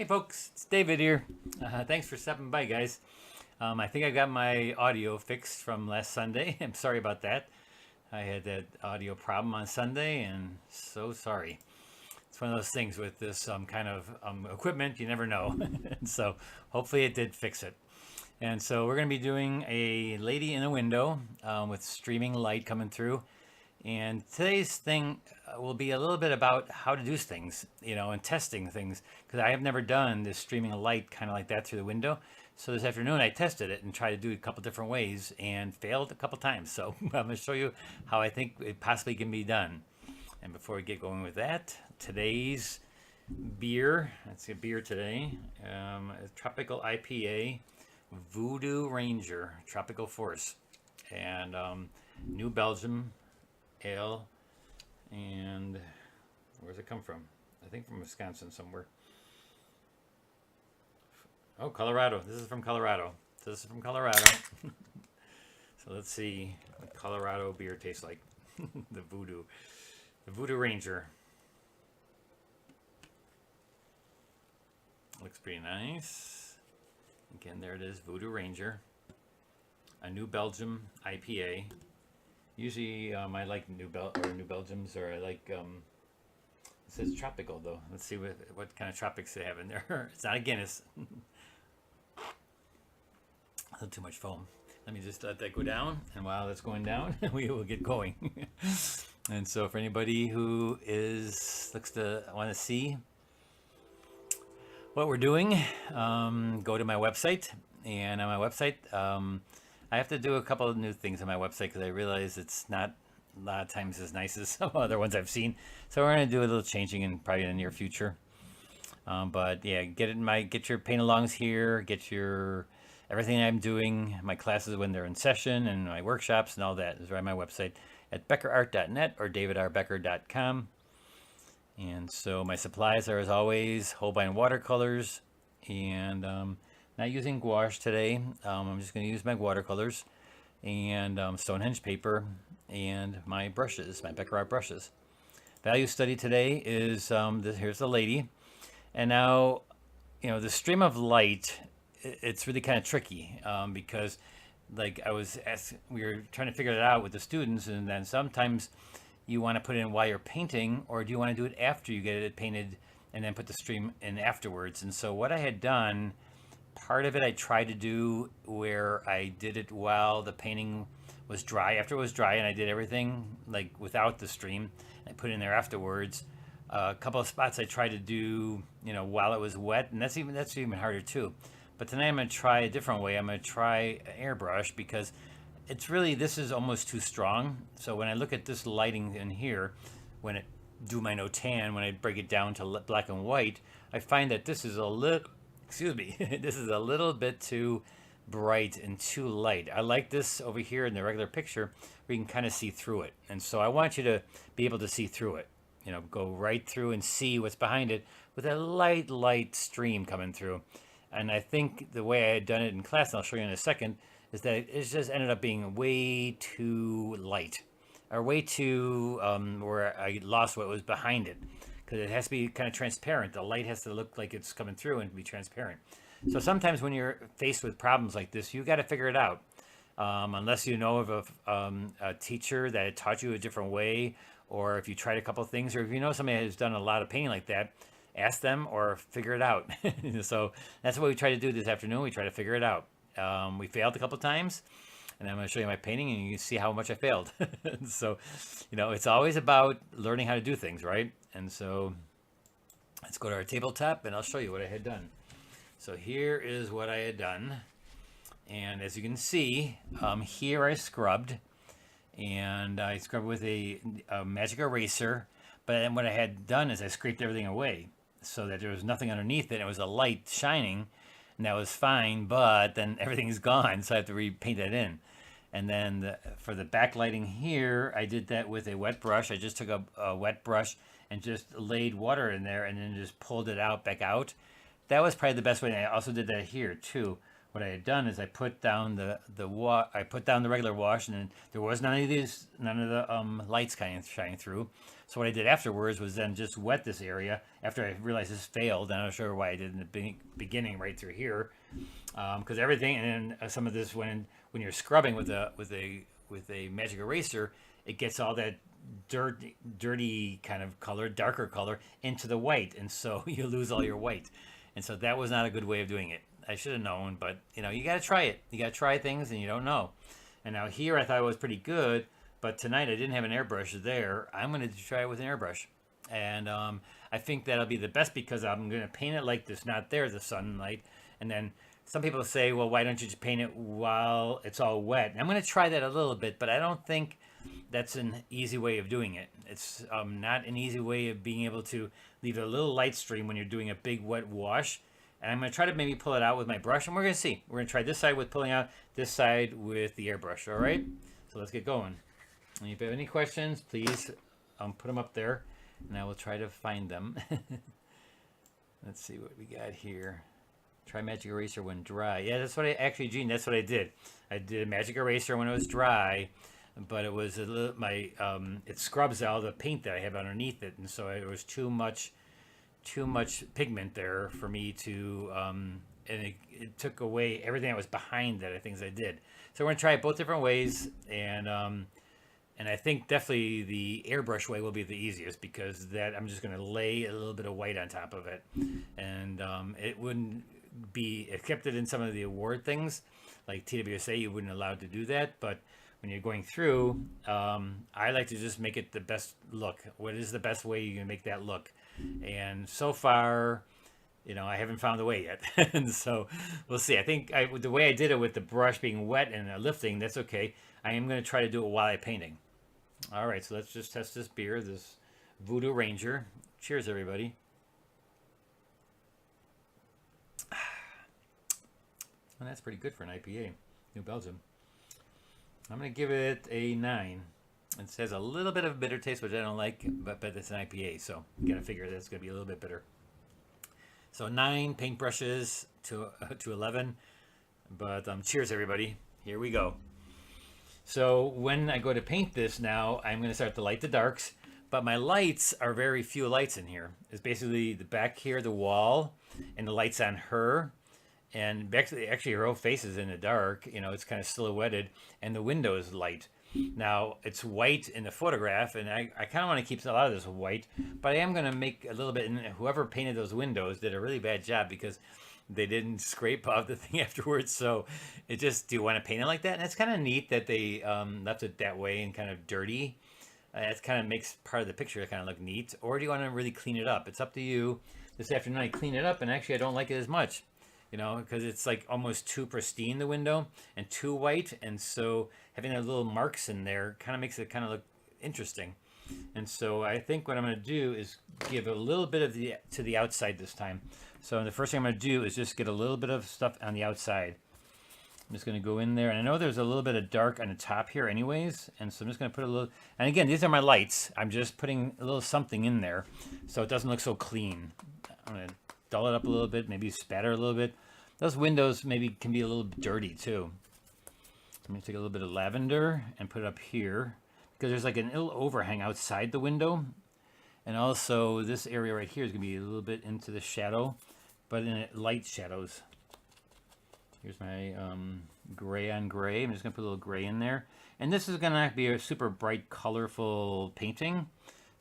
Hey folks, it's David here. Thanks for stopping by, guys. I think I got my audio fixed from last Sunday. I'm sorry about that. I had that audio problem on Sunday, and so sorry. It's one of those things with this kind of equipment, you never know. And so hopefully it did fix it. And so we're going to be doing a lady in a window with streaming light coming through. And today's thing will be a little bit about how to do things, and testing things, because I have never done this streaming light kind of like that through the window. So this afternoon I tested it and tried to do it a couple different ways and failed a couple times. So I'm going to show you how I think it possibly can be done. And before we get going with that, today's beer, let's see, beer today, a tropical IPA, Voodoo Ranger, Tropical Force, and New Belgium ale. And where's it come from? I think from Wisconsin somewhere. Oh, Colorado. This is from Colorado. So let's see what Colorado beer tastes like. The Voodoo Ranger. Looks pretty nice. Again, there it is, Voodoo Ranger. A New Belgium IPA. Usually, I like New Belgiums, or I like. It says tropical though. Let's see what kind of tropics they have in there. It's not a Guinness. A little too much foam. Let me just let that go down, and while that's going down, we will get going. And so, for anybody who want to see what we're doing, go to my website, and on my website. I have to do a couple of new things on my website because I realize it's not a lot of times as nice as some other ones I've seen. So we're going to do a little changing in probably in the near future. But yeah, get your paint alongs here, get your everything I'm doing, my classes when they're in session, and my workshops and all that is right on my website at BeckerArt.net or davidrbecker.com. And so my supplies are, as always, Holbein watercolors, and not using gouache today. I'm just going to use my watercolors and Stonehenge paper and my brushes, my BeckerArt brushes. Value study today is here's the lady. And now, the stream of light, it's really kind of tricky because, like we were trying to figure it out with the students, and then sometimes you want to put it in while you're painting, or do you want to do it after you get it painted and then put the stream in afterwards? And so what I had done, part of it I tried to do where I did it while the painting was dry, after it was dry, and I did everything like without the stream. I put it in there afterwards. A couple of spots I tried to do, while it was wet, and that's even harder too. But tonight I'm going to try a different way. I'm going to try an airbrush because this is almost too strong. So when I look at this lighting in here, when it do my no tan, when I break it down to black and white, I find that this is a little this is a little bit too bright and too light. I like this over here in the regular picture where you can kind of see through it. And so I want you to be able to see through it. Go right through and see what's behind it with a light stream coming through. And I think the way I had done it in class, and I'll show you in a second, is that it just ended up being way too light, or way too where I lost what was behind it. Because it has to be kind of transparent. The light has to look like it's coming through and be transparent. So sometimes when you're faced with problems like this, you got to figure it out. Unless you know of a teacher that had taught you a different way, or if you tried a couple things, or if you know somebody who's done a lot of painting like that, ask them or figure it out. So that's what we try to do this afternoon. We try to figure it out. We failed a couple times, and I'm going to show you my painting, and you can see how much I failed. So, it's always about learning how to do things, right? And so let's go to our tabletop, and I'll show you what I had done. So here is what I had done. And as you can see, here I scrubbed, and I scrubbed with a magic eraser. But then what I had done is I scraped everything away so that there was nothing underneath it. It was a light shining, and that was fine, but then everything's gone, so I have to repaint that in. And then for the backlighting here, I did that with a wet brush. I just took a wet brush and just laid water in there and then just pulled it back out. That was probably the best way. And I also did that here too, what I had done is I put down I put down the regular wash, and then there was none of the lights kind of shining through. So what I did afterwards was then just wet this area after I realized this failed, and I'll show you why I did in the beginning right through here, because everything, and then some of this when you're scrubbing with a magic eraser, it gets all that dirty kind of color, darker color into the white, and so you lose all your white. And so that was not a good way of doing it. I should have known, but you got to try it. You got to try things, and you don't know. And now here I thought it was pretty good, but tonight I didn't have an airbrush there. I'm going to try it with an airbrush, and I think that'll be the best because I'm going to paint it like this, not there, the sunlight. And then some people say, well, why don't you just paint it while it's all wet? And I'm going to try that a little bit, but I don't think that's an easy way of doing it. It's not an easy way of being able to leave a little light stream when you're doing a big wet wash. And I'm going to try to maybe pull it out with my brush, and we're going to see. We're going to try this side with pulling out, this side with the airbrush, all right? So let's get going. And if you have any questions, please put them up there, and I will try to find them. Let's see what we got here. Try magic eraser when dry. Yeah, that's what Gene, that's what I did. I did a magic eraser when it was dry, but it was a little, it scrubs all the paint that I have underneath it, and so it was too much pigment there for me to, and it took away everything that was behind that, things I did. So we're gonna try it both different ways, and I think definitely the airbrush way will be the easiest because that I'm just gonna lay a little bit of white on top of it, and it wouldn't be accepted in some of the award things, like TWSA, you wouldn't allow to do that, but when you're going through, I like to just make it the best look. What is the best way you can make that look? And so far, I haven't found the way yet. And so we'll see. I think the way I did it with the brush being wet and lifting, that's okay. I am going to try to do it while I'm painting. All right, so let's just test this beer, this Voodoo Ranger. Cheers, everybody. And that's pretty good for an IPA, New Belgium. I'm going to give it a 9. It says a little bit of bitter taste, which I don't like, but it's an IPA, so you got to figure that it's going to be a little bit bitter. So 9 paintbrushes to 11, but cheers, everybody. Here we go. So when I go to paint this now, I'm going to start to light the darks, but my lights are very few lights in here. It's basically the back here, the wall, and the lights on her. And actually her whole face is in the dark, it's kind of silhouetted, and the window is light. Now, it's white in the photograph, and I kind of want to keep a lot of this white, but I am going to make a little bit, and whoever painted those windows did a really bad job because they didn't scrape off the thing afterwards, so do you want to paint it like that? And it's kind of neat that they left it that way and kind of dirty. It kind of makes part of the picture kind of look neat, or do you want to really clean it up? It's up to you. This afternoon I clean it up, and actually I don't like it as much. Because it's like almost too pristine, the window, and too white, and so having the little marks in there kind of makes it kind of look interesting. And so I think what I'm going to do is give a little bit of to the outside this time. So the first thing I'm going to do is just get a little bit of stuff on the outside. I'm just going to go in there, and I know there's a little bit of dark on the top here anyways, and so I'm just going to put a little, and again, these are my lights. I'm just putting a little something in there so it doesn't look so clean. I'm going to dull it up a little bit, maybe spatter a little bit. Those windows maybe can be a little bit dirty too. I'm going to take a little bit of lavender and put it up here because there's like an little overhang outside the window. And also this area right here is going to be a little bit into the shadow, but in light shadows. Here's my gray on gray. I'm just going to put a little gray in there. And this is going to be a super bright, colorful painting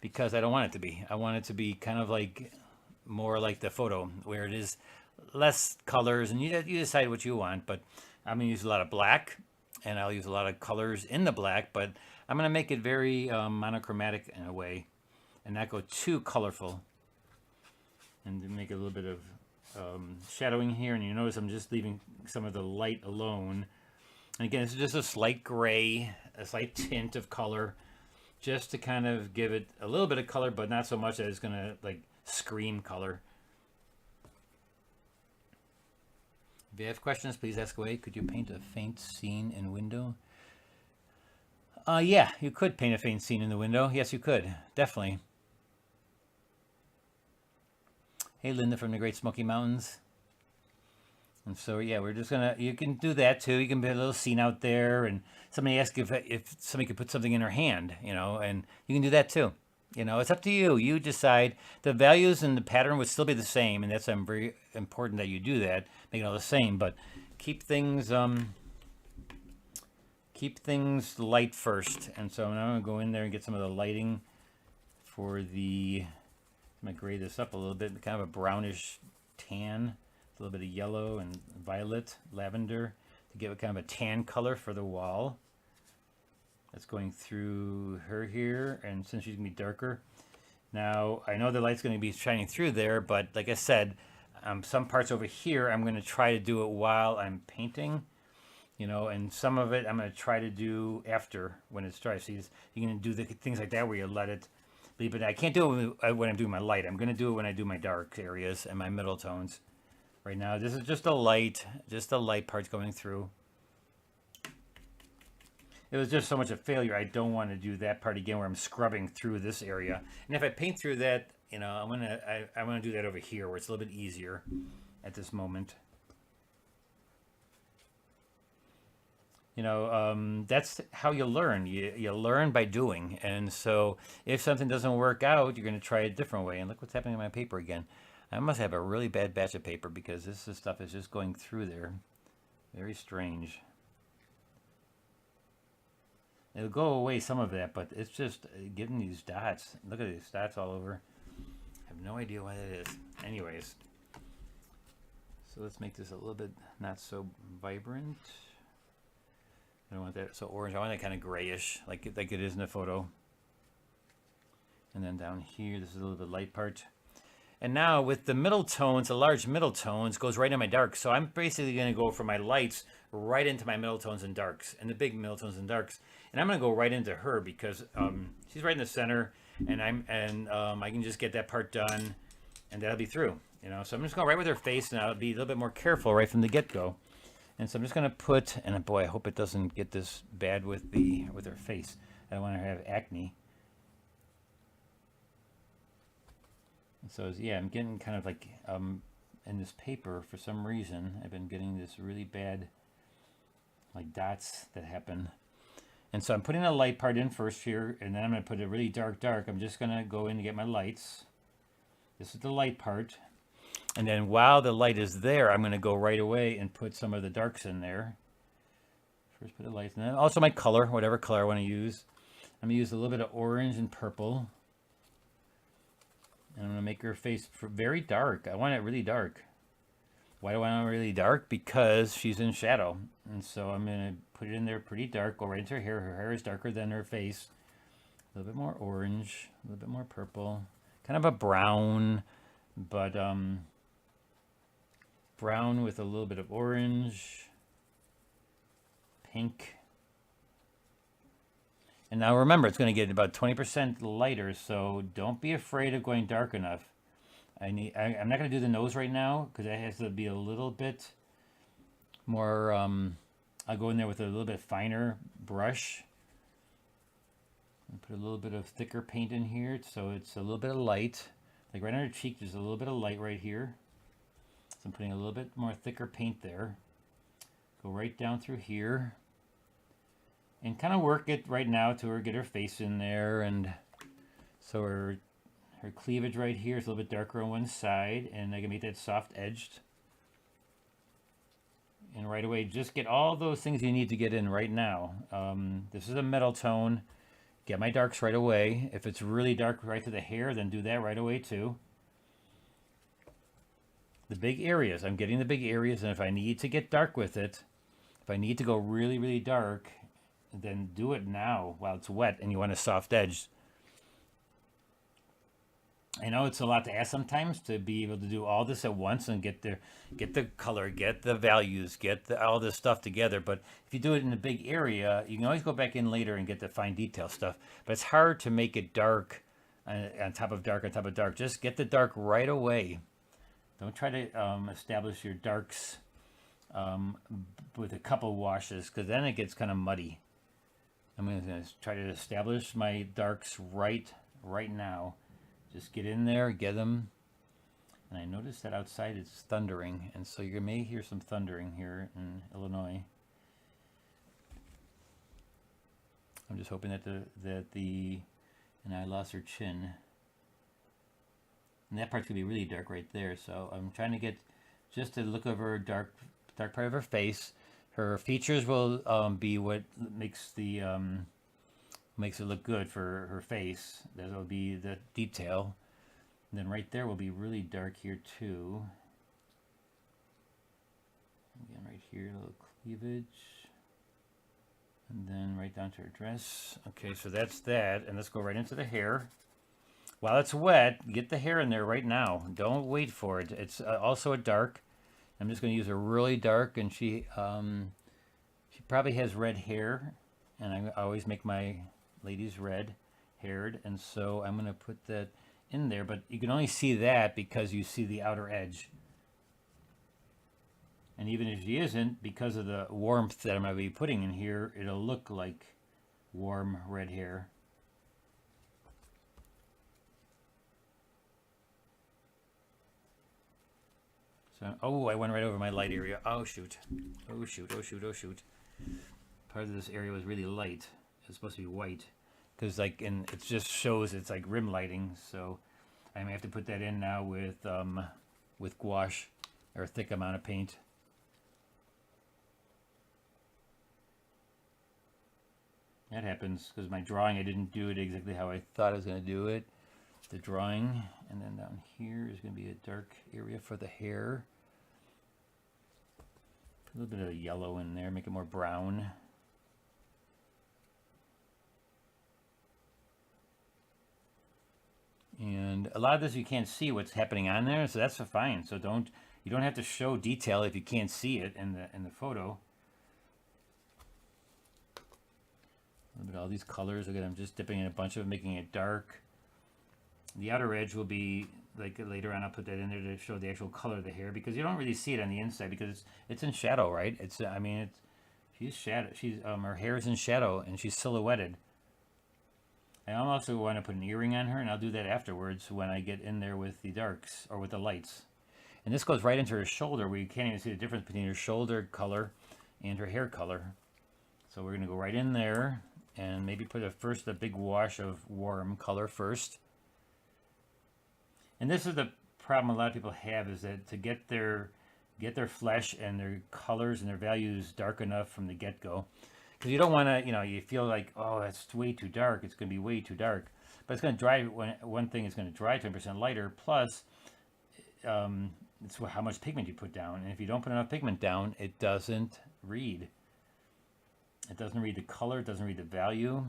because I don't want it to be. I want it to be kind of like more like the photo where it is less colors, and you decide what you want, but I'm going to use a lot of black, and I'll use a lot of colors in the black, but I'm going to make it very monochromatic in a way, and not go too colorful, and make a little bit of shadowing here, and you notice I'm just leaving some of the light alone. And again, it's just a slight gray, a slight tint of color, just to kind of give it a little bit of color, but not so much that it's going to like scream color. If you have questions, please ask away. Could you paint a faint scene in window? Yeah, you could paint a faint scene in the window. Yes, you could. Definitely. Hey, Linda from the Great Smoky Mountains. And so yeah, we're just gonna. You can do that too. You can put a little scene out there, and somebody ask if somebody could put something in her hand, and you can do that too. It's up to you. You decide. The values and the pattern would still be the same, and that's very important that you do that, make it all the same. But keep things light first. And so now I'm gonna go in there and get some of the lighting for the. I'm gonna grade this up a little bit, kind of a brownish tan, a little bit of yellow and violet, lavender, to give it kind of a tan color for the wall. That's going through her here, and since she's gonna be darker. Now, I know the light's gonna be shining through there, but like I said, some parts over here, I'm gonna try to do it while I'm painting, and some of it I'm gonna try to do after when it's dry. So you can do the things like that where you let it. But I can't do it when I'm doing my light. I'm going to do it when I do my dark areas and my middle tones. Right now, this is just the light parts going through. It was just so much a failure. I don't want to do that part again where I'm scrubbing through this area. And if I paint through that, I'm gonna do that over here where it's a little bit easier at this moment. That's how you learn. You learn by doing. And so if something doesn't work out, you're going to try a different way. And look what's happening to my paper again. I must have a really bad batch of paper because this stuff is just going through there. Very strange. It'll go away some of that, but it's just getting these dots. Look at these dots all over. I have no idea why that is. Anyways, so let's make this a little bit not so vibrant. I don't want that so orange. I want that kind of grayish, like it is in the photo. And then down here, this is a little bit light part. And now with the middle tones, the large middle tones goes right in my darks. So I'm basically going to go from my lights right into my middle tones and darks, and the big middle tones and darks. And I'm going to go right into her because she's right in the center, and I can just get that part done, and that'll be through. So I'm just going right with her face, and I'll be a little bit more careful right from the get-go. And so I'm just going to put, and boy, I hope it doesn't get this bad with her face. I don't want her to have acne. And so yeah, I'm getting kind of like in this paper for some reason. I've been getting this really bad like dots that happen. And so I'm putting a light part in first here, and then I'm going to put a really dark. I'm just going to go in and get my lights. This is the light part. And then while the light is there, I'm going to go right away and put some of the darks in there. First put the lights, and then also my color, whatever color I want to use. I'm going to use a little bit of orange and purple. And I'm going to make her face very dark. I want it really dark. Why do I want it really dark? Because she's in shadow. And so I'm going to put it in there pretty dark, go right into her hair. Her hair is darker than her face. A little bit more orange, a little bit more purple. Kind of a brown, but brown with a little bit of orange, pink. And now remember, it's going to get about 20% lighter, so don't be afraid of going dark enough. I'm not going to do the nose right now because it has to be a little bit more, I'll go in there with a little bit finer brush. And put a little bit of thicker paint in here so it's a little bit of light. Like right on her cheek, there's a little bit of light right here. So I'm putting a little bit more thicker paint there. Go right down through here. And kind of work it right now to her, get her face in there. And so her cleavage right here is a little bit darker on one side. And I can make that soft edged. And right away, just get all those things you need to get in right now. This is a metal tone. Get my darks right away. If it's really dark right to the hair, then do that right away too. The big areas, I'm getting the big areas, and if I need to get dark with it, if I need to go really, really dark, then do it now while it's wet and you want a soft edge. I know it's a lot to ask sometimes to be able to do all this at once and get the color, get the values, get all this stuff together. But if you do it in a big area, you can always go back in later and get the fine detail stuff. But it's hard to make it dark on top of dark on top of dark. Just get the dark right away. Don't try to establish your darks with a couple washes, because then it gets kind of muddy. I'm going to try to establish my darks right now. Just get in there, get them, And I noticed that outside it's thundering, and so you may hear some thundering here in Illinois. I'm just hoping that and I lost her chin. And that part's gonna be really dark right there. So I'm trying to get just a look of her dark part of her face. Her features will be what makes it look good for her face. That'll be the detail. And then right there will be really dark here too. Again, right here, a little cleavage. And then right down to her dress. Okay, so that's that. And let's go right into the hair. While it's wet, get the hair in there right now. Don't wait for it. It's also a dark. I'm just going to use a really dark, and she probably has red hair, and I always make my ladies red haired, and so I'm going to put that in there, but you can only see that because you see the outer edge. And even if she isn't, because of the warmth that I'm going to be putting in here, it'll look like warm red hair. So, oh, I went right over my light area. Oh, shoot. Oh, shoot. Oh, shoot. Oh, shoot. Part of this area was really light. It's supposed to be white. Because, like, and it just shows it's like rim lighting. So I may have to put that in now with gouache or a thick amount of paint. That happens because my drawing, I didn't do it exactly how I thought I was going to do it. The drawing, and then down here is going to be a dark area for the hair. A little bit of yellow in there, make it more brown. And a lot of this you can't see what's happening on there, so that's fine. So you don't have to show detail if you can't see it in the photo. Look at all these colors. Again, I'm just dipping in a bunch of them, making it dark. The outer edge will be, like later on I'll put that in there to show the actual color of the hair, because you don't really see it on the inside because it's in shadow, right? She's shadow. Her hair is in shadow and she's silhouetted. I also want to put an earring on her, and I'll do that afterwards when I get in there with the darks or with the lights. And this goes right into her shoulder where you can't even see the difference between her shoulder color and her hair color. So we're going to go right in there and maybe put a big wash of warm color first. And this is the problem a lot of people have, is that to get their flesh and their colors and their values dark enough from the get-go. Because you don't want to, you feel like, oh, that's way too dark. It's going to be way too dark. But it's going to dry, one thing is going to dry 10% lighter, plus it's how much pigment you put down. And if you don't put enough pigment down, it doesn't read. It doesn't read the color, it doesn't read the value.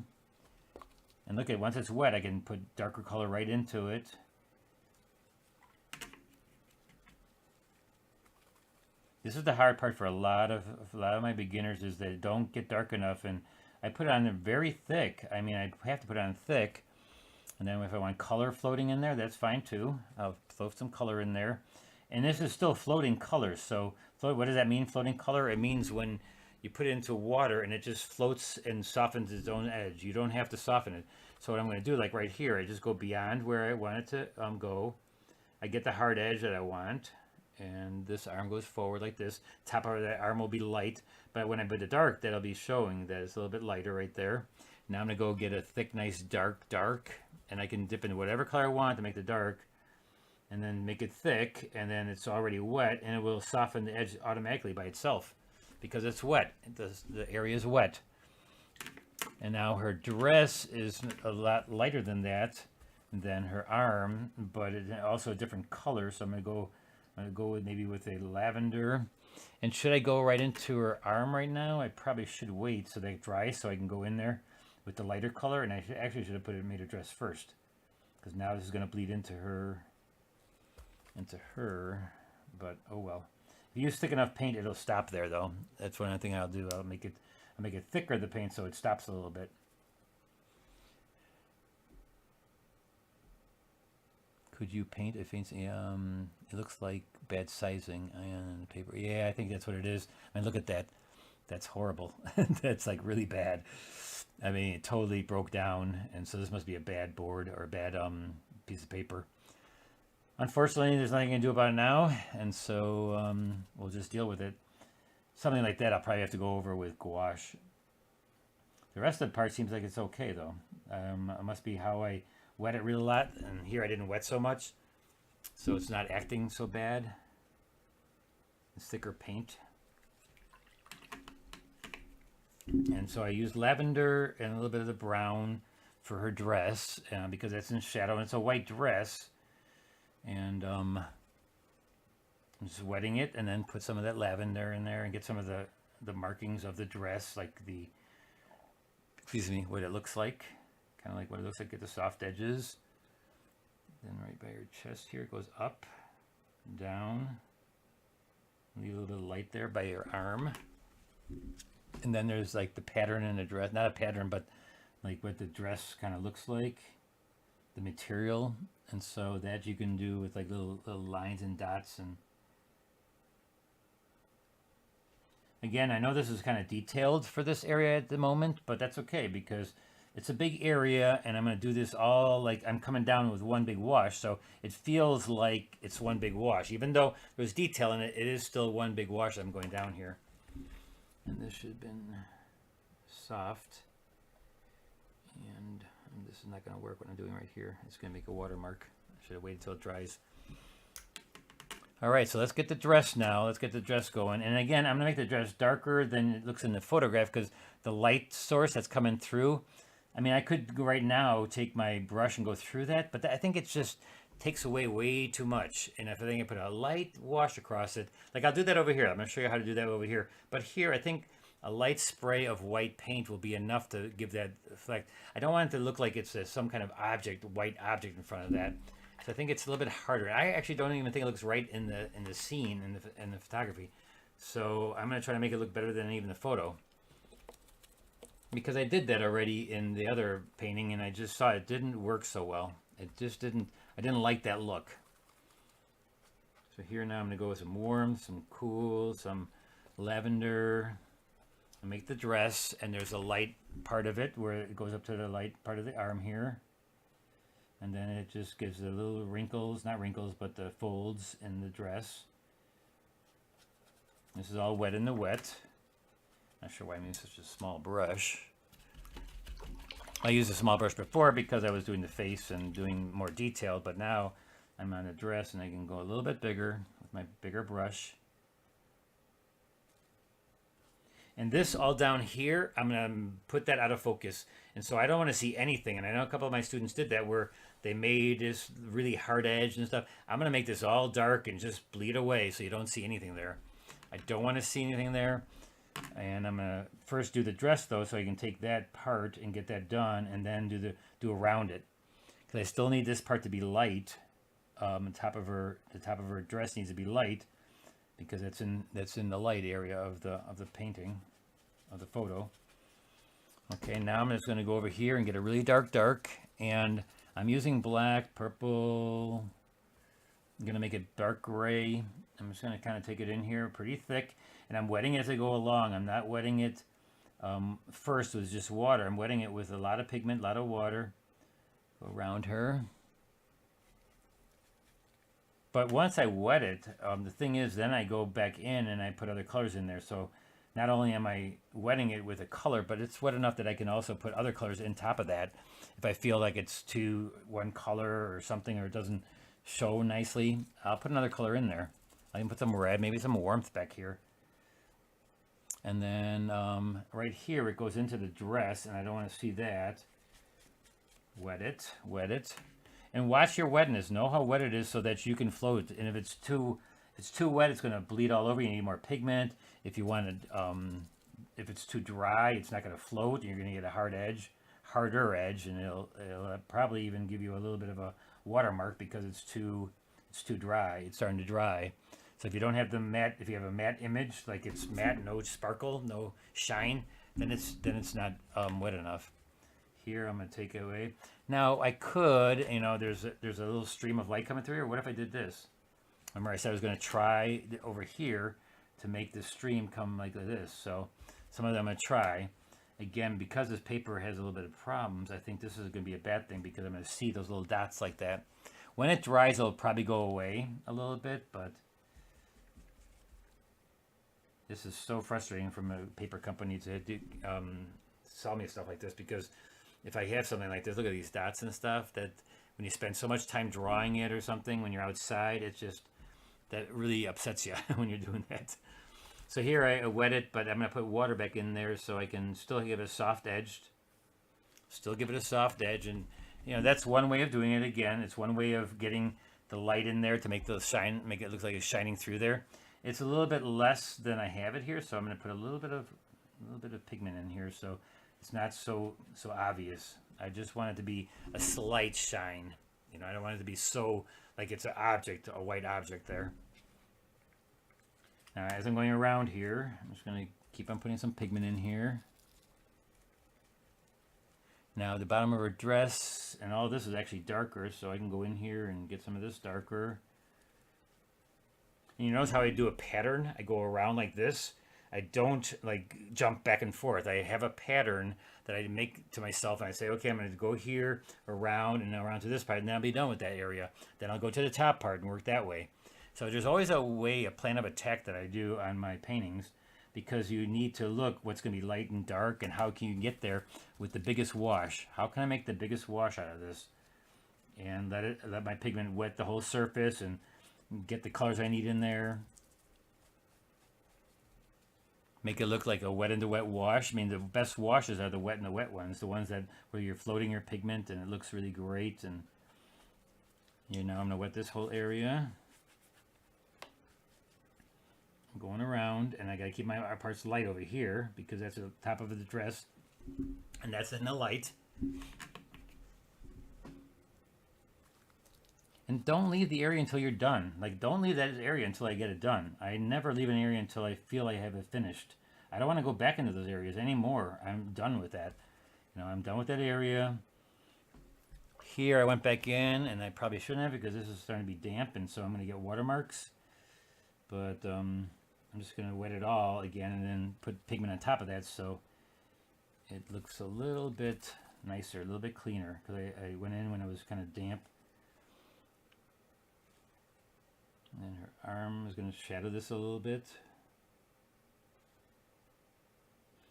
And look at, once it's wet, I can put darker color right into it. This is the hard part for a lot of my beginners, is they don't get dark enough, and I put it on very thick. I mean, I have to put it on thick, and then if I want color floating in there, that's fine too. I'll float some color in there, and this is still floating color. So, what does that mean, floating color? It means when you put it into water and it just floats and softens its own edge. You don't have to soften it. So what I'm going to do, like right here, I just go beyond where I want it to go. I get the hard edge that I want. And this arm goes forward like this. Top of that arm will be light, but when I put the dark, that'll be showing that it's a little bit lighter right there. Now I'm going to go get a thick, nice dark, and I can dip into whatever color I want to make the dark, and then make it thick, and then it's already wet, and it will soften the edge automatically by itself because it's wet. The area is wet. And now her dress is a lot lighter than her arm, but it's also a different color, so I'm going to go with maybe with a lavender. And should I go right into her arm right now? I probably should wait so they dry so I can go in there with the lighter color. And I actually should have made her dress first, because now this is going to bleed into her. But oh well. If you use thick enough paint, it'll stop there though. That's one thing I'll do. I'll make it thicker, the paint, so it stops a little bit. Could you paint a fancy, it looks like bad sizing on the paper. Yeah, I think that's what it is. I mean, look at that. That's horrible. That's like really bad. I mean, it totally broke down. And so this must be a bad board or a bad piece of paper. Unfortunately, there's nothing I can do about it now, and so we'll just deal with it. Something like that I'll probably have to go over with gouache. The rest of the part seems like it's okay though. It must be how I wet it really a lot, and here I didn't wet so much, so it's not acting so bad. It's thicker paint. And so I used lavender and a little bit of the brown for her dress because it's in shadow and it's a white dress. And I'm just wetting it and then put some of that lavender in there and get some of the markings of the dress, like the, excuse me, what it looks like. Kind of like what it looks like, get the soft edges. Then right by her chest here, it goes up, down. Leave a little bit of light there by your arm. And then there's like the pattern in the dress, not a pattern, but like what the dress kind of looks like, the material. And so that you can do with like little lines and dots. And again, I know this is kind of detailed for this area at the moment, but that's okay because it's a big area and I'm going to do this all like I'm coming down with one big wash. So it feels like it's one big wash. Even though there's detail in it, it is still one big wash that I'm going down here. And this should have been soft. And this is not going to work what I'm doing right here. It's going to make a watermark. I should have waited till it dries. All right, so let's get the dress now. Let's get the dress going. And again, I'm going to make the dress darker than it looks in the photograph because the light source that's coming through. I mean, I could go right now, take my brush and go through that, but I think it just takes away way too much. And if I think I put a light wash across it, like I'll do that over here. I'm going to show you how to do that over here. But here, I think a light spray of white paint will be enough to give that effect. I don't want it to look like it's some kind of object, white object in front of that. So I think it's a little bit harder. I actually don't even think it looks right in the scene, in the photography. So I'm going to try to make it look better than even the photo. Because I did that already in the other painting and I just saw it didn't work so well. It just didn't, I didn't like that look. So here now I'm going to go with some warm, some cool, some lavender. I make the dress and there's a light part of it where it goes up to the light part of the arm here. And then it just gives the little wrinkles, not wrinkles, but the folds in the dress. This is all wet in the wet. Not sure why I'm using such a small brush. I used a small brush before because I was doing the face and doing more detail, but now I'm on the dress and I can go a little bit bigger with my bigger brush. And this all down here, I'm going to put that out of focus. And so I don't want to see anything. And I know a couple of my students did that where they made this really hard edge and stuff. I'm going to make this all dark and just bleed away so you don't see anything there. I don't want to see anything there. And I'm going to first do the dress though, so I can take that part and get that done and then do around it. Because I still need this part to be light. The top of her dress needs to be light because that's in the light area of the painting, of the photo. Okay, now I'm just going to go over here and get a really dark, and I'm using black, purple. I'm going to make it dark gray. I'm just going to kind of take it in here pretty thick, and I'm wetting it as I go along. I'm not wetting it first with just water. I'm wetting it with a lot of pigment, a lot of water. Go around her. But once I wet it, the thing is, then I go back in and I put other colors in there. So not only am I wetting it with a color, but it's wet enough that I can also put other colors in top of that. If I feel like it's too one color or something, or it doesn't show nicely, I'll put another color in there. I can put some red, maybe some warmth back here. And then right here, it goes into the dress, and I don't want to see that. Wet it. And watch your wetness. Know how wet it is so that you can float. And if it's too wet, it's going to bleed all over. You need more pigment. If you want to, if it's too dry, it's not going to float. You're going to get a harder edge, and it'll probably even give you a little bit of a watermark because it's too dry. It's starting to dry. So if you don't have the matte, if you have a matte image, like it's matte, no sparkle, no shine, then it's not wet enough. Here I'm going to take it away. Now I could, there's a little stream of light coming through here. What if I did this? Remember I said I was going to try over here to make the stream come like this. So some of them I'm going to try. Again, because this paper has a little bit of problems, I think this is going to be a bad thing because I'm going to see those little dots like that. When it dries, it'll probably go away a little bit, but this is so frustrating from a paper company to do, sell me stuff like this, because if I have something like this, look at these dots and stuff, that when you spend so much time drawing it or something, when you're outside, it's just, that really upsets you when you're doing that. So here I wet it, but I'm going to put water back in there so I can still give it a soft edge. Still give it a soft edge. And, you know, that's one way of doing it. Again, it's one way of getting the light in there to make the shine, make it look like it's shining through there. It's a little bit less than I have it here, so I'm going to put a little bit of pigment in here so it's not so obvious. I just want it to be a slight shine. You know, I don't want it to be so like it's an object, a white object there. Now, as I'm going around here, I'm just going to keep on putting some pigment in here. Now, the bottom of her dress and all this is actually darker, so I can go in here and get some of this darker. And you notice how I do a pattern? I go around like this. I don't like jump back and forth. I have a pattern that I make to myself, and I say, okay, I'm going to go here, around, and around to this part, and then I'll be done with that area. Then I'll go to the top part and work that way. So there's always a way, a plan of attack that I do on my paintings, because you need to look what's going to be light and dark, and how can you get there with the biggest wash. How can I make the biggest wash out of this? And let my pigment wet the whole surface and get the colors I need in there. Make it look like a wet and the wet wash. I mean, the best washes are the wet and the wet ones, the ones that where you're floating your pigment and it looks really great. And you know, I'm gonna wet this whole area. I'm going around, and I gotta keep my parts light over here because that's the top of the dress, and that's in the light. And don't leave the area until you're done. Like, don't leave that area until I get it done. I never leave an area until I feel I have it finished. I don't want to go back into those areas anymore. I'm done with that. You know, I'm done with that area. Here I went back in, and I probably shouldn't have because this is starting to be damp, and so I'm going to get watermarks. But I'm just going to wet it all again and then put pigment on top of that so it looks a little bit nicer, a little bit cleaner, because I went in when it was kind of damp. And then her arm is going to shadow this a little bit.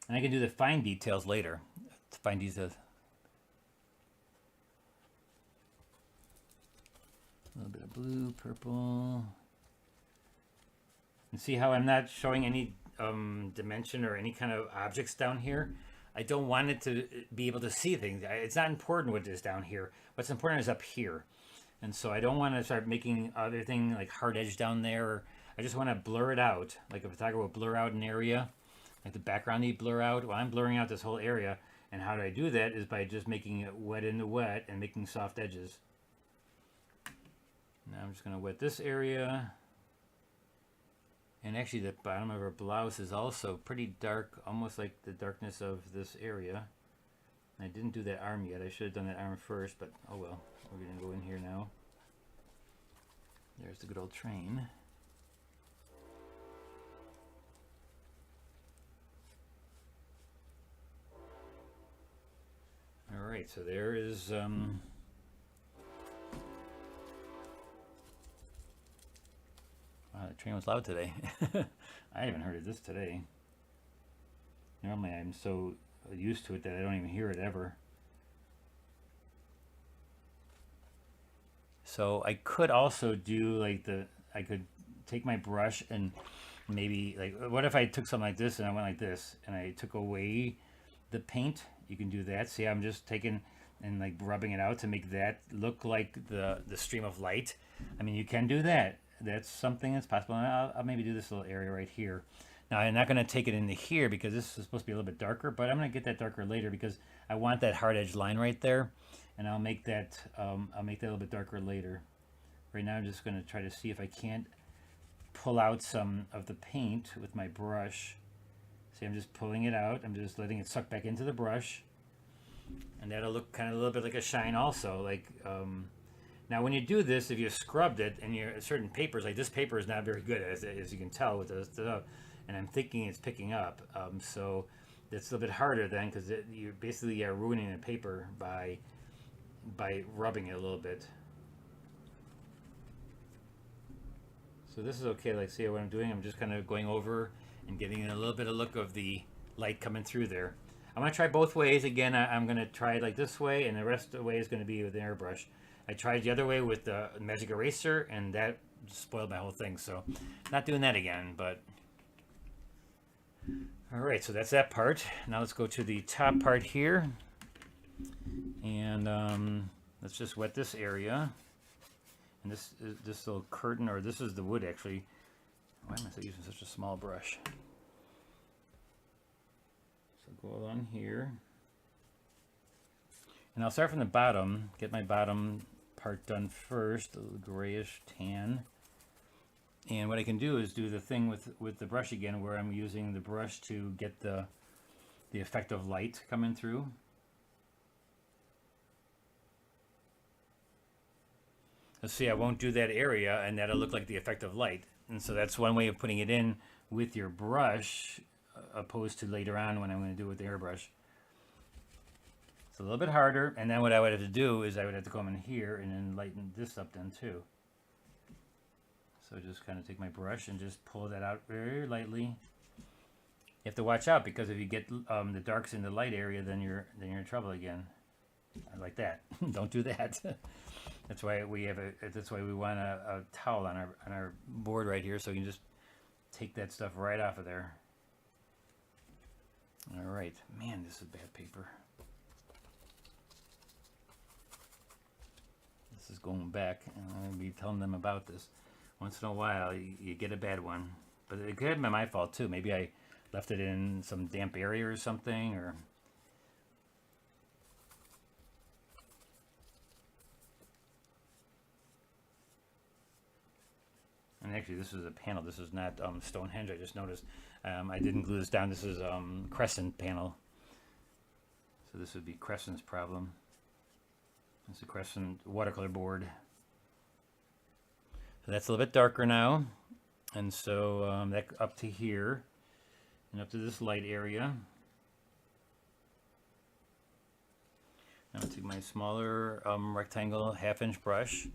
And I can do the fine details later. Fine details. A little bit of blue, purple. And see how I'm not showing any dimension or any kind of objects down here? I don't want it to be able to see things. It's not important what is down here. What's important is up here. And so I don't want to start making everything like hard edge down there. I just want to blur it out. Like a photographer will blur out an area, like the background you blur out. Well, I'm blurring out this whole area. And how do I do that is by just making it wet in the wet and making soft edges. Now I'm just going to wet this area. And actually the bottom of her blouse is also pretty dark, almost like the darkness of this area. I didn't do that arm yet. I should have done that arm first, but oh well. We're going to go in here now. There's the good old train. All right, so there is wow, the train was loud today. I haven't heard of this today. Normally I'm so used to it that I don't even hear it ever. So I could also do like I could take my brush and maybe like, what if I took something like this and I went like this and I took away the paint? You can do that. See, I'm just taking and like rubbing it out to make that look like the stream of light. I mean, you can do that. That's something that's possible. And I'll maybe do this little area right here. Now, I'm not going to take it into here because this is supposed to be a little bit darker, but I'm going to get that darker later because I want that hard edge line right there. And I'll make that a little bit darker later. Right now I'm just going to try to see if I can't pull out some of the paint with my brush. See, I'm just pulling it out. I'm just letting it suck back into the brush. And that'll look kind of a little bit like a shine also. Like now when you do this, if you scrubbed it and you're certain papers, like this paper is not very good as you can tell with this, and I'm thinking it's picking up. So it's a little bit harder then because you basically are ruining the paper by rubbing it a little bit. So this is okay. Like, see what I'm doing? I'm just kind of going over and getting a little bit of look of the light coming through there. I'm going to try both ways. Again, I'm going to try it like this way, and the rest of the way is going to be with an airbrush. I tried the other way with the magic eraser, and that spoiled my whole thing. So not doing that again, but all right, so that's that part. Now let's go to the top part here, and let's just wet this area. And this little curtain, or this is the wood actually. Why am I using such a small brush? So go along here. And I'll start from the bottom, get my bottom part done first, a little grayish tan. And what I can do is do the thing with the brush again, where I'm using the brush to get the effect of light coming through. Let's see, I won't do that area, and that'll look like the effect of light. And so that's one way of putting it in with your brush, opposed to later on when I'm going to do it with the airbrush. It's a little bit harder, and then what I would have to do is I would have to come in here and then lighten this up then too. So just kind of take my brush and just pull that out very lightly. You have to watch out, because if you get the darks in the light area, then you're in trouble again. Like that. Don't do that. That's why we have that's why we want a towel on our board right here, so you can just take that stuff right off of there. All right, man, this is bad paper. This is going back, and I'm gonna be telling them about this. Once in a while, you get a bad one, but it could have been my fault too. Maybe I left it in some damp area or something, or. And actually, this is a panel. This is not Stonehenge. I just noticed. I didn't glue this down. This is Crescent panel. So this would be Crescent's problem. It's a Crescent watercolor board. So that's a little bit darker now. And so that up to here and up to this light area. Now I'll take my smaller rectangle 1/2-inch brush.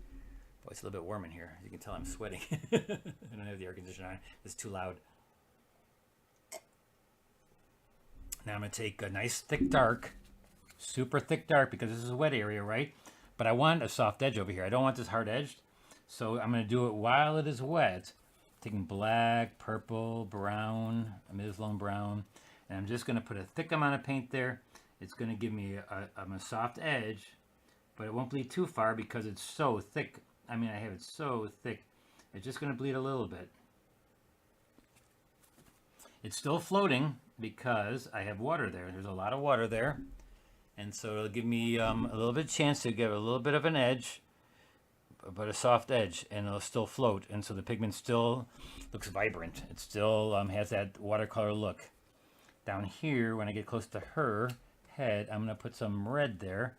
Boy, it's a little bit warm in here. As you can tell, I'm sweating. I don't have the air conditioner on. It's too loud. Now I'm going to take a nice thick dark, super thick dark, because this is a wet area, right? But I want a soft edge over here. I don't want this hard edged. So I'm going to do it while it is wet. Taking black, purple, brown, a Mislone brown. And I'm just going to put a thick amount of paint there. It's going to give me a soft edge, but it won't bleed too far because it's so thick. I mean, I have it so thick, it's just going to bleed a little bit. It's still floating because I have water there. There's a lot of water there. And so it'll give me a little bit chance to give a little bit of an edge, but a soft edge, and it'll still float. And so the pigment still looks vibrant. It still has that watercolor look. Down here, when I get close to her head, I'm going to put some red there,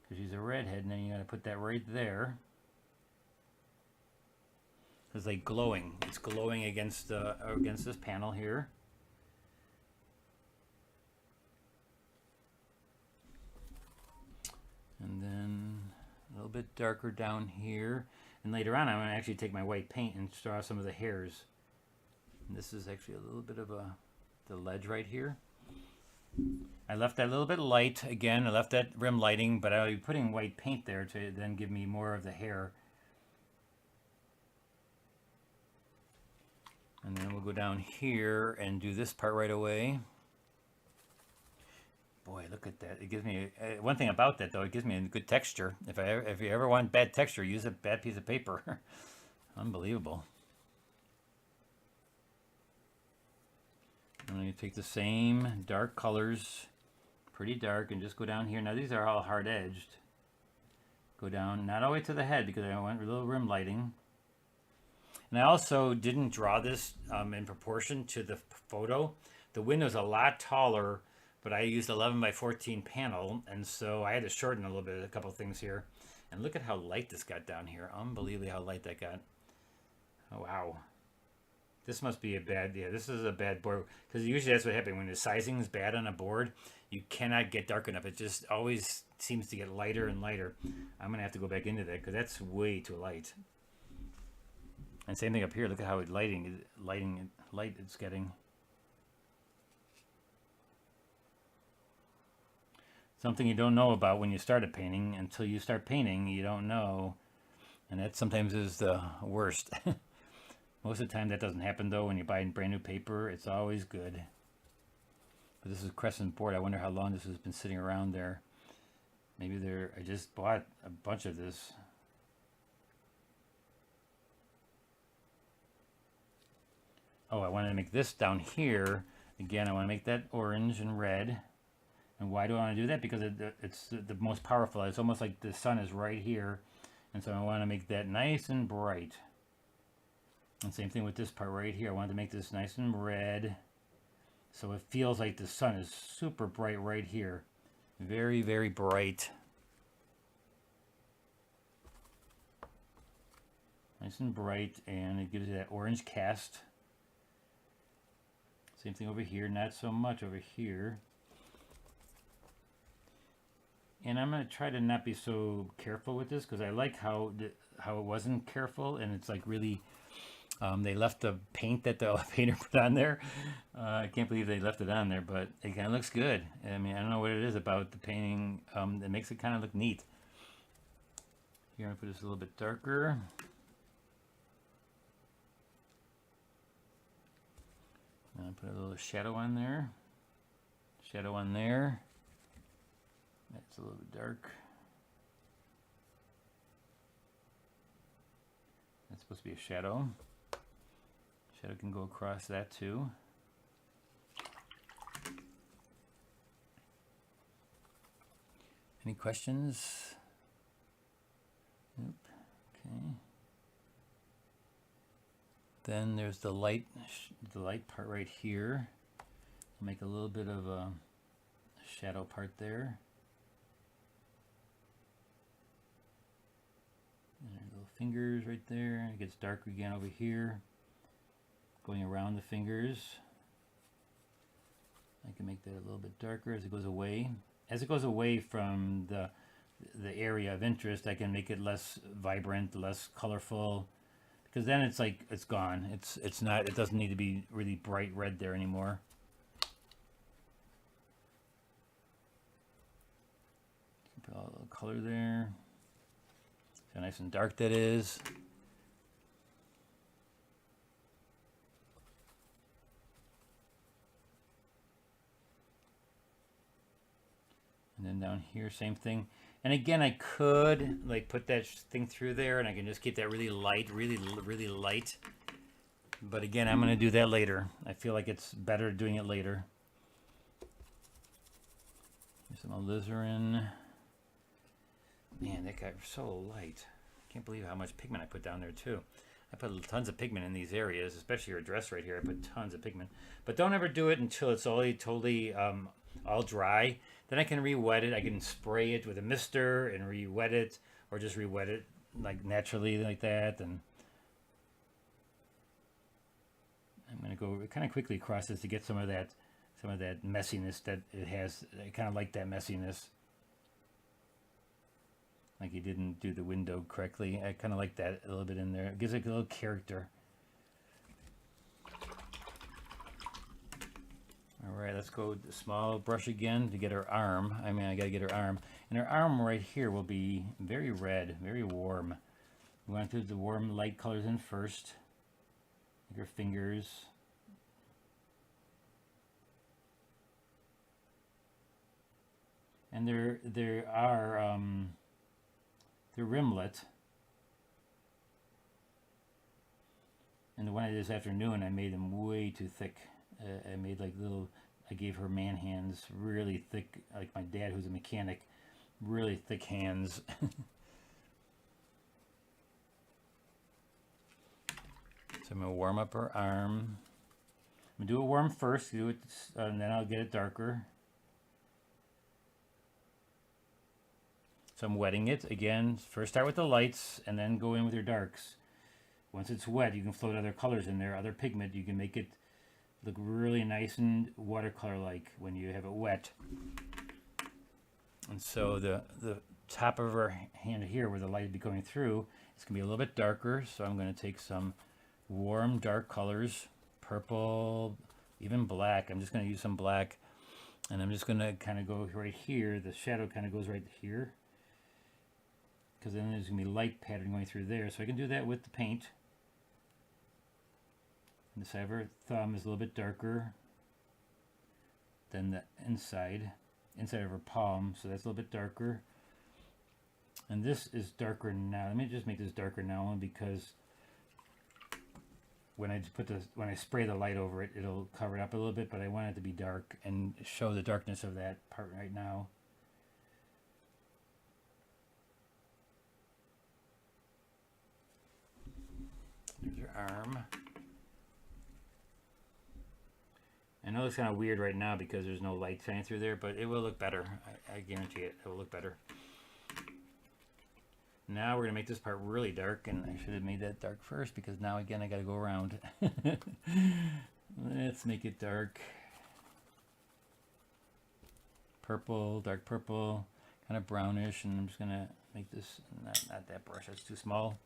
because she's a redhead, and then you're going to put that right there. It's like glowing. It's glowing against this panel here. And then a little bit darker down here. And later on, I'm going to actually take my white paint and draw some of the hairs. And this is actually a little bit of the ledge right here. I left that a little bit light. Again, I left that rim lighting, but I'll be putting white paint there to then give me more of the hair. And then we'll go down here and do this part right away. Boy, look at that. It gives me, one thing about that though, it gives me a good texture. If you ever want bad texture, use a bad piece of paper. Unbelievable. I'm going to take the same dark colors, pretty dark, and just go down here. Now these are all hard edged. Go down, not all the way to the head because I want a little rim lighting. And I also didn't draw this in proportion to the photo. The window's a lot taller, but I used 11x14 panel, and so I had to shorten a little bit, a couple things here. And look at how light this got down here. Unbelievably how light that got. Oh, wow. This must be a bad, yeah, this is a bad board. Because usually that's what happens when the sizing is bad on a board. You cannot get dark enough. It just always seems to get lighter and lighter. I'm going to have to go back into that because that's way too light. And same thing up here. Look at how light it's getting. Something you don't know about when you start a painting. Until you start painting, you don't know. And that sometimes is the worst. Most of the time that doesn't happen though. When you buy brand new paper, it's always good. But this is crescent board. I wonder how long this has been sitting around there. Maybe I just bought a bunch of this. Oh, I wanted to make this down here. Again, I want to make that orange and red. And why do I want to do that? Because it's the most powerful. It's almost like the sun is right here. And so I want to make that nice and bright. And same thing with this part right here. I wanted to make this nice and red. So it feels like the sun is super bright right here. Very, very bright. Nice and bright. And it gives you that orange cast. Same thing over here. Not so much over here. And I'm going to try to not be so careful with this because I like how it wasn't careful, and it's like really, they left the paint that the painter put on there. I can't believe they left it on there, but it kind of looks good. I mean, I don't know what it is about the painting that makes it kind of look neat. Here, I'm going to put this a little bit darker. And I'll put a little shadow on there. Shadow on there. That's a little bit dark. That's supposed to be a shadow. Shadow can go across that too. Any questions? Nope. Okay. Then there's the light part right here. I'll make a little bit of a shadow part there. And little fingers right there. It gets darker again over here. Going around the fingers. I can make that a little bit darker as it goes away. As it goes away from the area of interest, I can make it less vibrant, less colorful. Because then it's like it's gone. It's not. It doesn't need to be really bright red there anymore. Put a little color there. See how nice and dark that is. And then down here, same thing. And again, I could like put that thing through there, and I can just keep that really light, really light. But again, I'm going to do that later. I feel like it's better doing it later. Here's some alizarin. Man, that got so light. Can't believe how much pigment I put down there too. I put tons of pigment in these areas, especially your dress right here. I put tons of pigment. But don't ever do it until it's totally all dry. Then I can re-wet it. I can spray it with a mister and re-wet it, or just re-wet it like naturally like that. And I'm going to go kind of quickly across this to get some of that messiness that it has. I kind of like that messiness. Like you didn't do the window correctly. I kind of like that a little bit in there. It gives it a little character. All right, let's go with the small brush again to get her arm. I mean, I got to get her arm. And her arm right here will be very red, very warm. We want to do the warm light colors in first. Like her fingers. And there are the rimlet. And the one I did this afternoon, I made them way too thick. I made like I gave her man hands, really thick, like my dad who's a mechanic, really thick hands. So I'm going to warm up her arm. I'm going to do it warm first, and then I'll get it darker. So I'm wetting it. Again, first start with the lights, and then go in with your darks. Once it's wet, you can float other colors in there, other pigment. You can make it look really nice and watercolor-like when you have it wet. And so the top of her hand here, where the light will be going through, it's going to be a little bit darker. So I'm going to take some warm, dark colors, purple, even black. I'm just going to use some black, and I'm just going to kind of go right here. The shadow kind of goes right here, because then there's going to be light pattern going through there. So I can do that with the paint. And the side of her thumb is a little bit darker than the inside of her palm, so that's a little bit darker. And this is darker now. Let me just make this darker now, only because when I spray the light over it, it'll cover it up a little bit, but I want it to be dark and show the darkness of that part right now. There's your arm. I know it's kind of weird right now because there's no light shining through there, but it will look better. I guarantee it. It will look better. Now we're going to make this part really dark, and I should have made that dark first because now again I got to go around. Let's make it dark. Purple, dark purple, kind of brownish, and I'm just going to make this, not that brush, that's too small.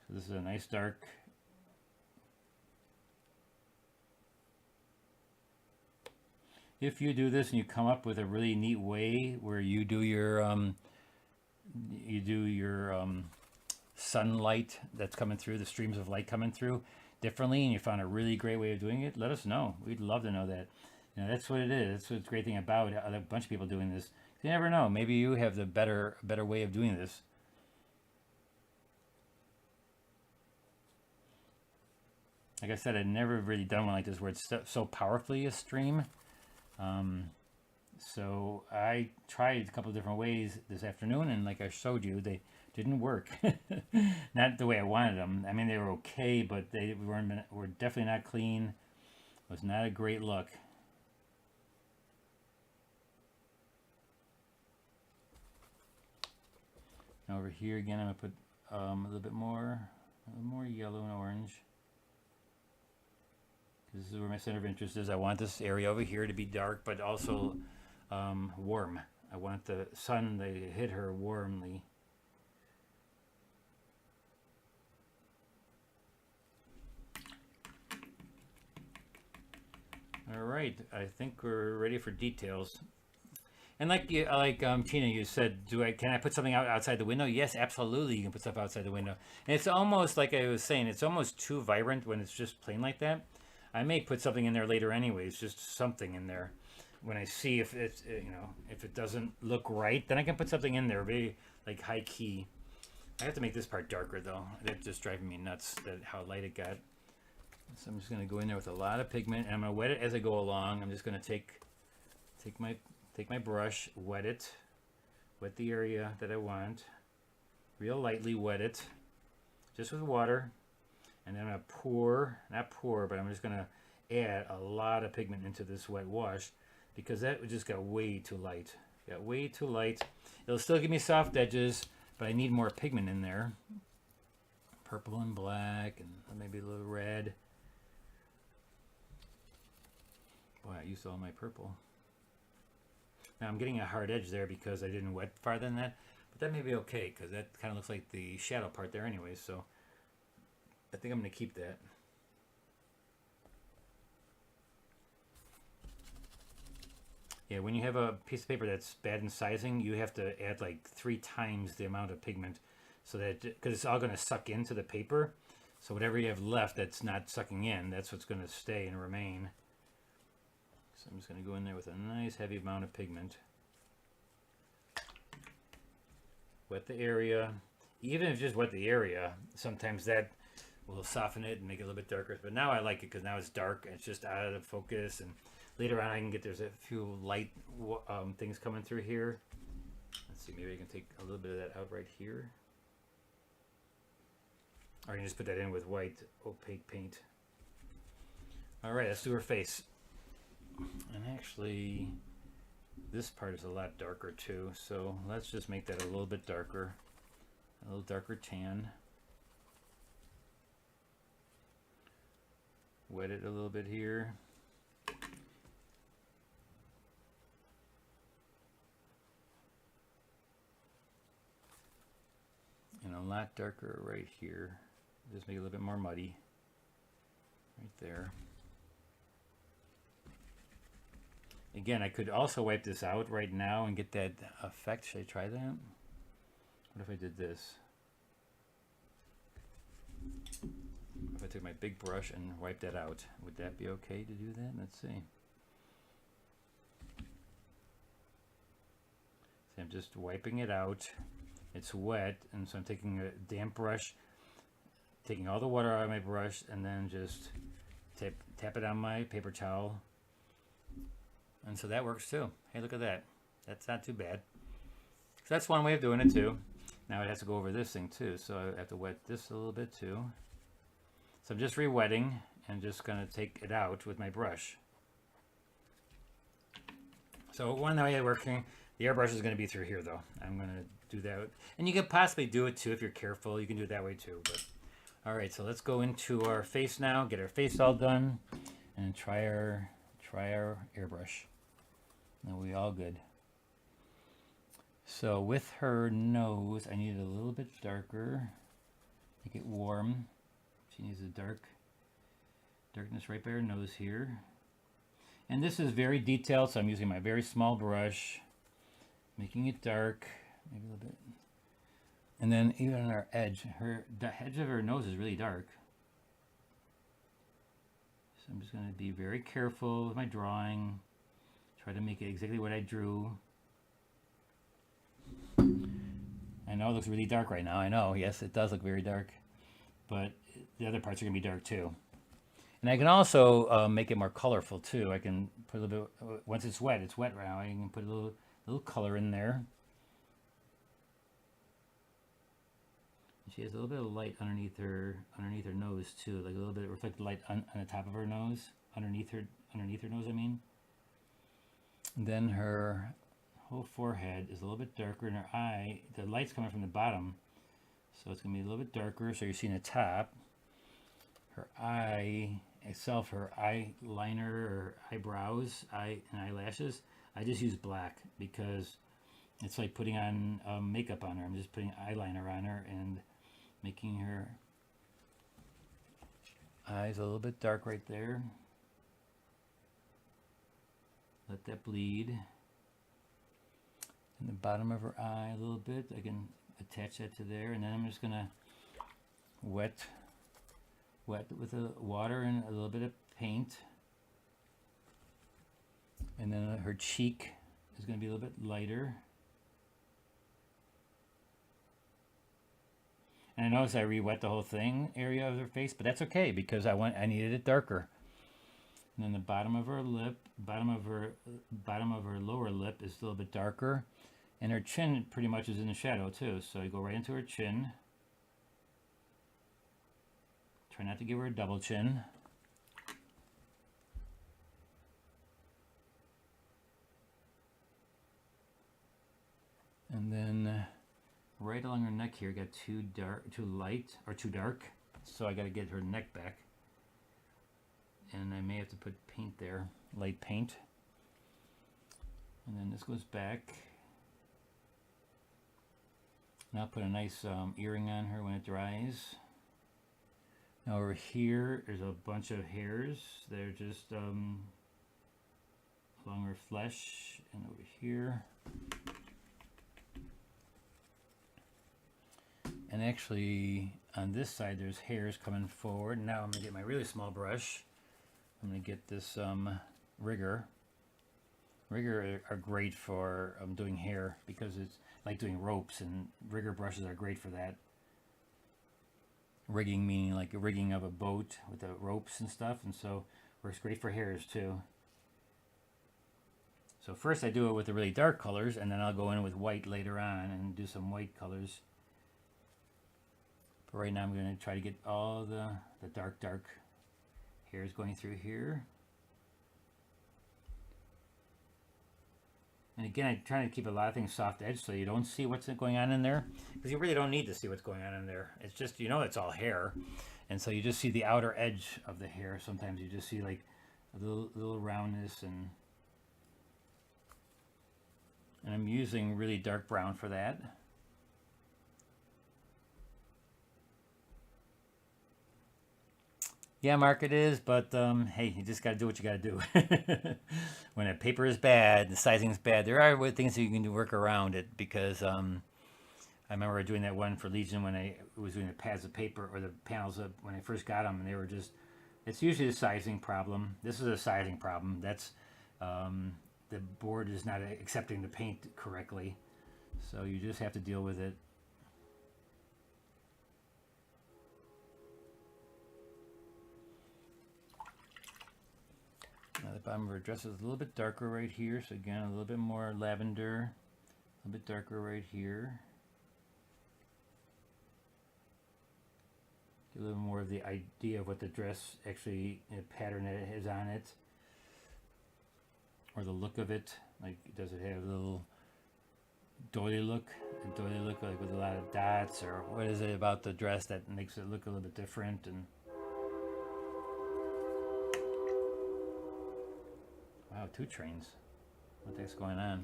So this is a nice dark. If you do this and you come up with a really neat way where you do your sunlight that's coming through, the streams of light coming through differently, and you found a really great way of doing it, let us know. We'd love to know that. You know, that's what it is. That's what's the great thing about it. A bunch of people doing this. You never know. Maybe you have the better way of doing this. Like I said, I'd never really done one like this where it's so powerfully a stream. So I tried a couple of different ways this afternoon, and like I showed you, they didn't work. Not the way I wanted them. I mean, they were okay, but they were definitely not clean. It was not a great look. Now over here again, I'm gonna put a little more yellow and orange. This is where my center of interest is. I want this area over here to be dark, but also warm. I want the sun to hit her warmly. All right, I think we're ready for details. And like Tina, you said, can I put something outside the window? Yes, absolutely. You can put stuff outside the window. And it's almost like I was saying, it's almost too vibrant when it's just plain like that. I may put something in there later anyways, just something in there. When I see if it's, if it doesn't look right, then I can put something in there, very like high key. I have to make this part darker though. That's just driving me nuts that how light it got. So I'm just gonna go in there with a lot of pigment, and I'm gonna wet it as I go along. I'm just gonna take my brush, wet the area that I want, real lightly wet it, just with water. And then I'm going to but I'm just going to add a lot of pigment into this wet wash because that just got way too light. It'll still give me soft edges, but I need more pigment in there. Purple and black and maybe a little red. Boy, I used all my purple. Now I'm getting a hard edge there because I didn't wet farther than that, but that may be okay because that kind of looks like the shadow part there anyway, so I think I'm going to keep that. Yeah, when you have a piece of paper that's bad in sizing, you have to add like 3 times the amount of pigment, so that because it's all going to suck into the paper. So whatever you have left that's not sucking in, that's what's going to stay and remain. So I'm just going to go in there with a nice heavy amount of pigment. Wet the area. Even if you just wet the area, sometimes that will soften it and make it a little bit darker. But now I like it because now it's dark and it's just out of focus. And later on I can get, there's a few light things coming through here. Let's see, maybe I can take a little bit of that out right here. Or you can just put that in with white opaque paint. All right, let's do her face. And actually, this part is a lot darker too. So let's just make that a little bit darker. A little darker tan. Wet it a little bit here. And a lot darker right here. Just make it a little bit more muddy. Right there. Again, I could also wipe this out right now and get that effect. Should I try that? What if I did this? If I took my big brush and wiped that out, would that be okay to do that? Let's see. So I'm just wiping it out. It's wet, and so I'm taking a damp brush, taking all the water out of my brush, and then just tap it on my paper towel. And so that works too. Hey, look at that. That's not too bad. So that's one way of doing it too. Now it has to go over this thing too, so I have to wet this a little bit too. So I'm just re-wetting and just going to take it out with my brush. So one way of working, the airbrush is going to be through here though. I'm going to do that. And you can possibly do it too if you're careful. You can do it that way too. But all right, so let's go into our face now, get our face all done, and try our airbrush. Now we all good. So with her nose, I need it a little bit darker. Make it warm. She needs a darkness right by her nose here. And this is very detailed, so I'm using my very small brush, making it dark, maybe a little bit. And then even on our edge, the edge of her nose is really dark. So I'm just going to be very careful with my drawing. Try to make it exactly what I drew. I know it looks really dark right now. I know, yes, it does look very dark. But the other parts are going to be dark too. And I can also make it more colorful too. I can put a little bit, once it's wet right now, I can put a little color in there. She has a little bit of light underneath her nose too, like a little bit of reflected light on the top of her nose, underneath her nose, I mean. And then her whole forehead is a little bit darker, and her eye, the light's coming from the bottom, so it's going to be a little bit darker, so you're seeing the top. Her eye itself, her eyeliner or eyebrows, and eyelashes, I just use black because it's like putting on makeup on her. I'm just putting eyeliner on her and making her eyes a little bit dark right there. Let that bleed. In the bottom of her eye a little bit. I can attach that to there, and then I'm just gonna wet with the water and a little bit of paint. And then her cheek is gonna be a little bit lighter. And I notice I re-wet the whole thing area of her face, but that's okay because I needed it darker. And then the bottom of her lip, bottom of her lower lip is a little bit darker, and her chin pretty much is in the shadow too. So you go right into her chin. Try not to give her a double chin. And then right along her neck here, got too light or too dark, so I got to get her neck back. And I may have to put paint there, light paint. And then this goes back. And I'll put a nice earring on her when it dries. Now over here, there's a bunch of hairs. They're just along her flesh, and over here. And actually, on this side, there's hairs coming forward. Now I'm gonna get my really small brush. I'm going to get this rigger. Rigger are great for doing hair because it's like doing ropes, and rigger brushes are great for that. Rigging meaning like a rigging of a boat with the ropes and stuff, and so works great for hairs too. So first I do it with the really dark colors, and then I'll go in with white later on and do some white colors. But right now I'm going to try to get all the dark hairs going through here. And again, I'm trying to keep a lot of things soft edge so you don't see what's going on in there, because you really don't need to see what's going on in there. It's just, you know, it's all hair, and so you just see the outer edge of the hair. Sometimes you just see like a little roundness, and I'm using really dark brown for that. Yeah, Mark, it is, but hey, you just got to do what you got to do. When a paper is bad, the sizing is bad, there are things that you can do work around it because I remember doing that one for Legion when I was doing the pads of paper or the panels of, when I first got them, and they were just, it's usually a sizing problem. This is a sizing problem. That's the board is not accepting the paint correctly, so you just have to deal with it. Now the bottom of her dress is a little bit darker right here, so again a little bit more lavender, a little bit darker right here. Get a little more of the idea of what the dress actually, pattern that it has on it, or the look of it. Like, does it have a little doily look? A doily look like with a lot of dots, or what is it about the dress that makes it look a little bit different? And wow, 2 trains. What the heck's going on?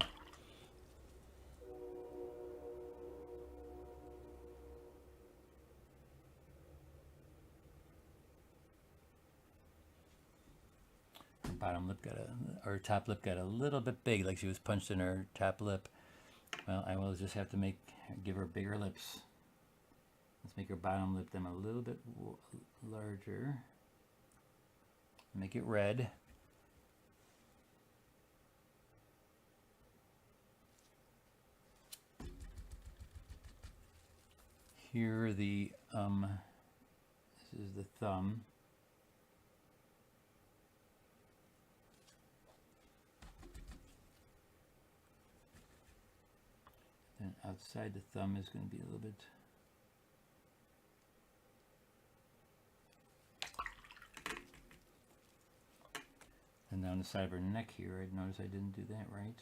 Her bottom lip got or top lip got a little bit big, like she was punched in her top lip. Well, I will just have to give her bigger lips. Let's make her bottom lip them a little bit larger. Make it red. Here are the this is the thumb. Then outside the thumb is going to be a little bit and down the side of her neck here. I noticed I didn't do that right.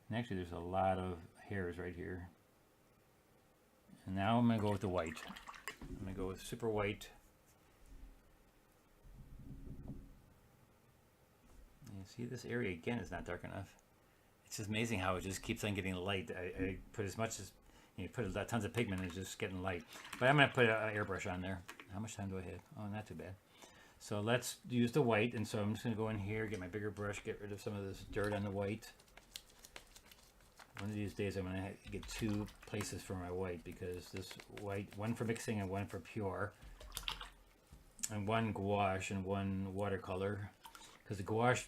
And actually there's a lot of hairs right here. And now I'm going to go with the white. I'm going to go with super white. You see this area again is not dark enough. It's just amazing how it just keeps on getting light. I put as much as, you put tons of pigment and it's just getting light. But I'm going to put an airbrush on there. How much time do I have? Oh, not too bad. So let's use the white. And so I'm just going to go in here, get my bigger brush, get rid of some of this dirt on the white. One of these days I'm going to get 2 places for my white, because this white, one for mixing and one for pure, and one gouache and one watercolor, because the gouache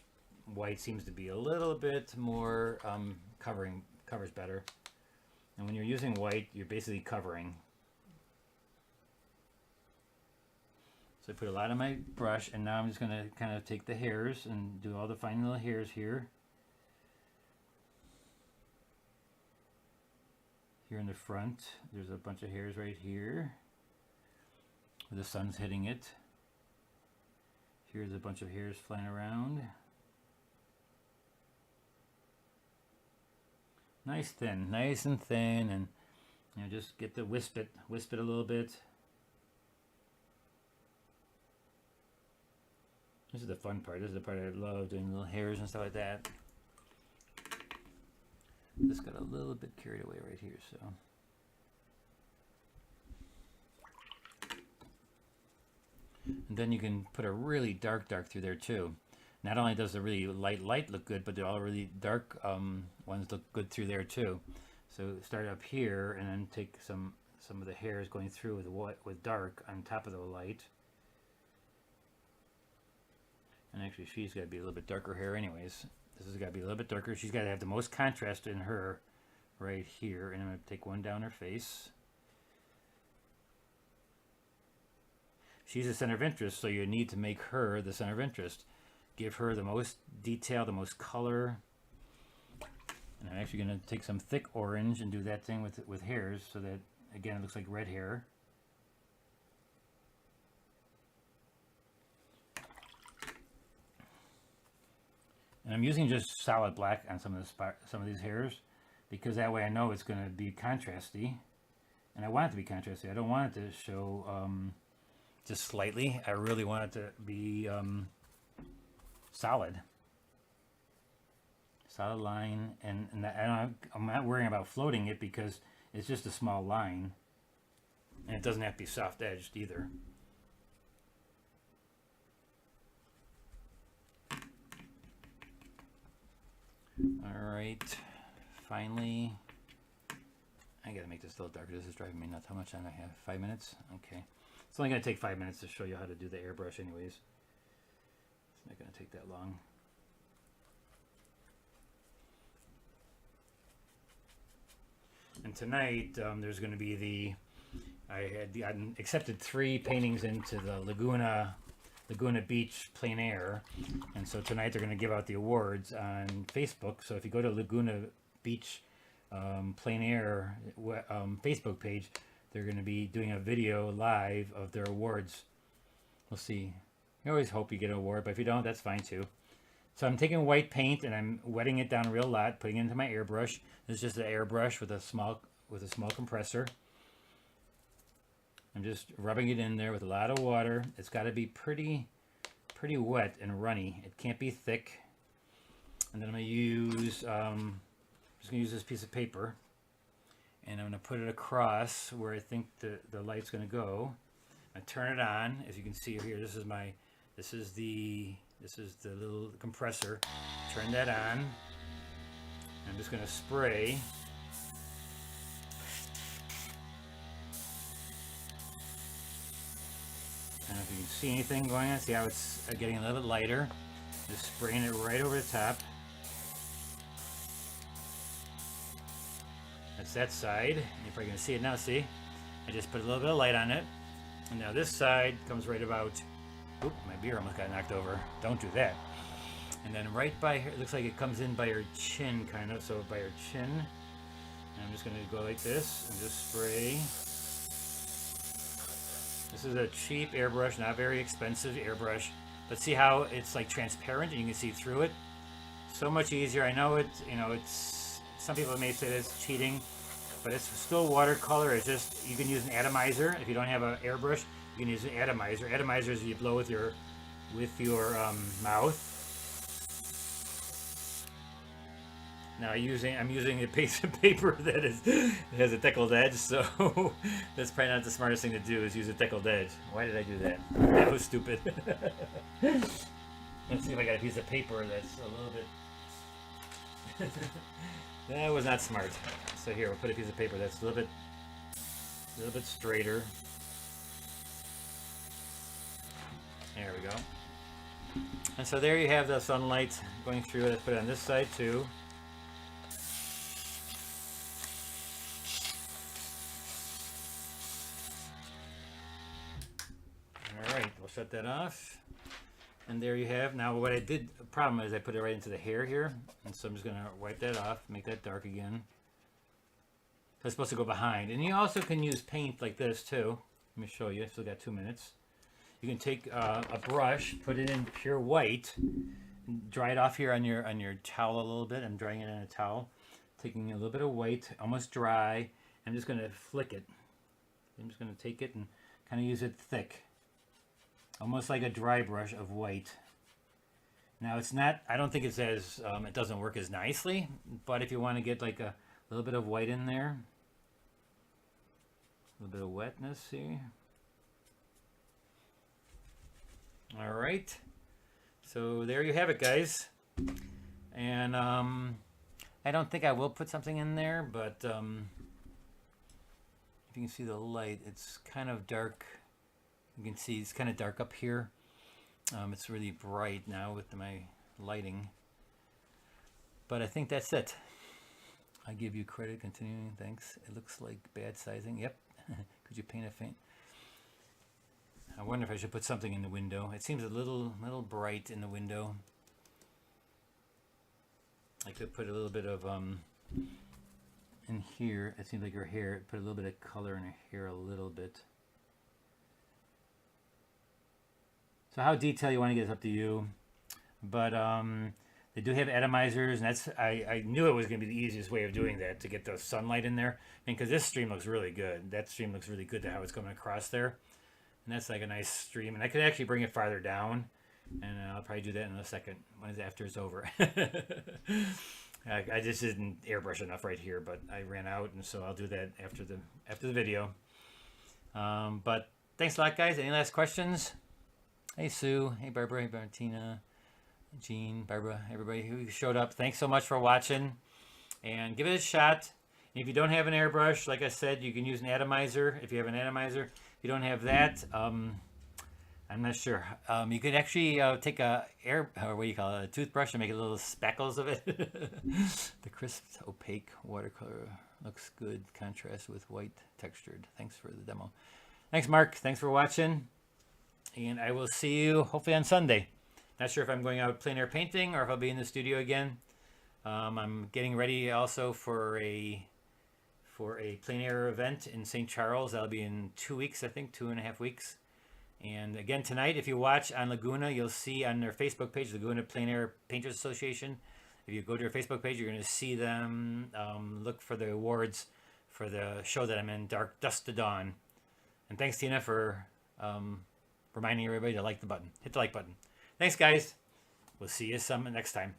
white seems to be a little bit more covers better. And when you're using white, you're basically covering. So I put a lot on my brush, and now I'm just going to kind of take the hairs and do all the fine little hairs here. Here in the front, there's a bunch of hairs right here where the sun's hitting it. Here's a bunch of hairs flying around. Nice and thin, and just get the wisp it a little bit. This is the fun part. This is the part I love, doing little hairs and stuff like that. Just got a little bit carried away right here, so. And then you can put a really dark through there too. Not only does the really light look good, but the all really dark ones look good through there too. So start up here and then take some of the hairs going through with dark on top of the light. And actually she's got to be a little bit darker hair anyways. This has got to be a little bit darker. She's got to have the most contrast in her right here. And I'm going to take one down her face. She's the center of interest, so you need to make her the center of interest. Give her the most detail, the most color. And I'm actually going to take some thick orange and do that thing with hairs, so that, again, it looks like red hair. And I'm using just solid black on some of these hairs, because that way I know it's going to be contrasty, and I want it to be contrasty. I don't want it to show just slightly. I really want it to be solid line, and I'm not worrying about floating it because it's just a small line. And it doesn't have to be soft edged either. All right, finally, I gotta make this a little darker. This is driving me nuts. How much time do I have? 5 minutes? Okay. It's only gonna take 5 minutes to show you how to do the airbrush anyways. It's not gonna take that long. And tonight, there's gonna be I accepted 3 paintings into the Laguna Beach plein air, and so tonight they're going to give out the awards on Facebook. So if you go to Laguna Beach plein air Facebook page, they're going to be doing a video live of their awards. We'll see. You always hope you get an award, but if you don't, that's fine too. So I'm taking white paint and I'm wetting it down real lot, putting it into my airbrush. This is just an airbrush with a small compressor. I'm just rubbing it in there with a lot of water. It's got to be pretty wet and runny. It can't be thick. And then I'm going to use, just going to use this piece of paper, and I'm going to put it across where I think the light's going to go. I turn it on. As you can see here, this is the little compressor. Turn that on. I'm just going to spray. I don't know if you can see anything going on. See how it's getting a little bit lighter. Just spraying it right over the top. That's that side. You're probably going to see it now. See? I just put a little bit of light on it. And now this side comes right about... Oop, my beer almost got knocked over. Don't do that. And then right by her, it looks like it comes in by her chin, kind of. So by her chin. And I'm just going to go like this and just spray. This is a cheap airbrush, not very expensive airbrush, but see how it's like transparent and you can see through it. So much easier. I know it, it's, some people may say that's cheating, but it's still watercolor. It's just, you can use an atomizer. If you don't have an airbrush, you can use an atomizer. Atomizer is you blow with your mouth. Now I'm using a piece of paper that has a deckled edge, so that's probably not the smartest thing to do, is use a deckled edge. Why did I do that? That was stupid. Let's see if I got a piece of paper that's a little bit... That was not smart. So here, we'll put a piece of paper that's a little bit straighter. There we go. And so there you have the sunlight going through it. Let's put it on this side too. Alright, we'll shut that off. And there you have. Now what I did, the problem is I put it right into the hair here. And so I'm just going to wipe that off, make that dark again. So it's supposed to go behind. And you also can use paint like this too. Let me show you. I still got 2 minutes. You can take a brush, put it in pure white, dry it off here on your towel a little bit. I'm drying it on a towel. Taking a little bit of white, almost dry. I'm just going to flick it. I'm just going to take it and kind of use it thick. Almost like a dry brush of white. Now it's not, I don't think it's as, it doesn't work as nicely, but if you want to get like a little bit of white in there, a little bit of wetness, see? All right, so there you have it, guys. And I don't think I will put something in there, but if you can see the light, it's kind of dark. You can see it's kind of dark up here. It's really bright now with my lighting. But I think that's it. I give you credit, continuing, thanks. It looks like bad sizing. Yep. Could you paint a faint? I wonder if I should put something in the window. It seems a little bright in the window. I could put a little bit of in here. It seems like her hair. Put a little bit of color in her hair, a little bit. So how detailed you want to get is up to you. But they do have atomizers, and that's I knew it was going to be the easiest way of doing that, to get the sunlight in there. I mean, because this stream looks really good. That stream looks really good to how it's coming across there. And that's like a nice stream. And I could actually bring it farther down. And I'll probably do that in a second, after it's over. I just didn't airbrush enough right here, but I ran out, and so I'll do that after the video. But thanks a lot, guys. Any last questions? Hey, Sue. Hey, Barbara. Hey, Martina. Jean, Barbara, everybody who showed up. Thanks so much for watching. And give it a shot. And if you don't have an airbrush, like I said, you can use an atomizer. If you have an atomizer, if you don't have that, I'm not sure. You could actually take what do you call it, a toothbrush and make little speckles of it. The crisp, opaque watercolor looks good. Contrast with white textured. Thanks for the demo. Thanks, Mark. Thanks for watching. And I will see you hopefully on Sunday. Not sure if I'm going out plein air painting or if I'll be in the studio again. I'm getting ready also for a plein air event in St. Charles. That'll be in 2 weeks, I think, 2.5 weeks. And again tonight, if you watch on Laguna, you'll see on their Facebook page, Laguna Plein Air Painters Association. If you go to their Facebook page, you're going to see them look for the awards for the show that I'm in, Dark Dusk to Dawn. And thanks, Tina, for reminding everybody to like the button. Hit the like button. Thanks, guys. We'll see you some next time.